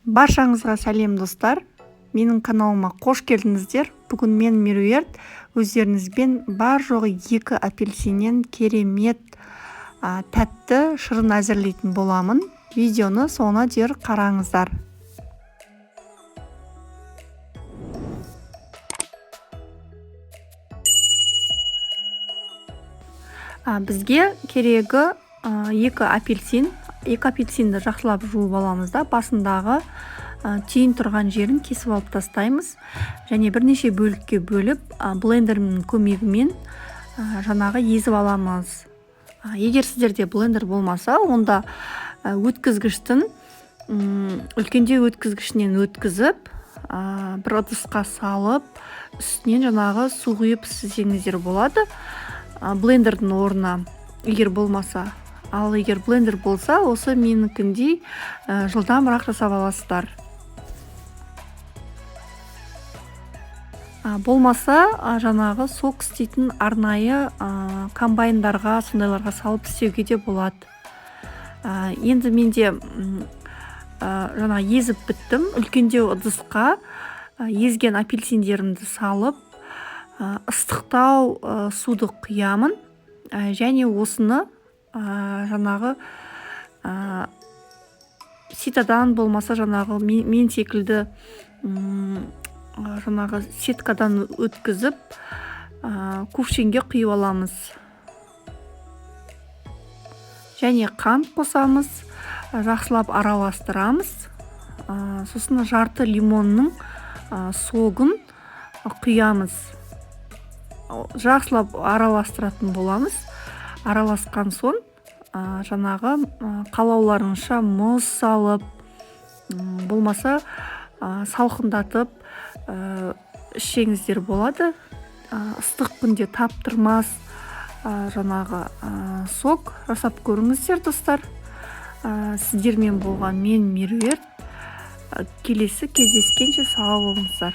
Баршаңызға сәлем достар. Менің каналыма қош келдіңіздер. Бүгін мен Меруерт өздеріңізбен бар жоғы 2 апельсиннен керемет тәтті шырын әзірлейтін боламын. Видеоны соңына дейін қараңыздар. Бізге керегі 2 апельсин. 2 апельсинді жақсылап жуып аламыз да, басындағы түйін тұрған жерін кесіп алып тастаймыз. Және бірнеше бөлікке бөліп, блендердің көмегімен жаңағы езіп аламыз. Егер сіздерде блендер болмаса, онда өткізгіштің үлкендеу өткізгішінен өткізіп, бір ыдысқа салып, үстінен жаңағы су құйып істесеңіздер болады. Блендердің орнына егер болмаса, ал егер блендер болса, осы менікіндей жылдамырақ жасап аласыздар. Болмаса, жаңағы сок істейтін арнайы комбайндарға, сондайларға салып істеуге де болады. Енді менде жаңа езіп біттім. Үлкендеу ыдысқа езген апельсиндерімді салып, ыстықтау суды құямын. Және осыны жаңағы ситадан болмаса жаңағы мен секілді жаңағы сеткадан өткізіп кувшинге құйып аламыз. Және қант қосамыз, жақсылап араластырамыз. Сосын жарты лимонның согын құямыз. Жақсылап араластыратын боламыз. Араласқан соң жаңағы қалауларыңызша мұз салып, болмаса салқындатып ішсеңіздер болады. Ыстық күнде таптырмас жаңағы сок жасап көріңіздер достар. Сіздермен болған мен Меруерт. Келесі кездескенше сау болыңыздар.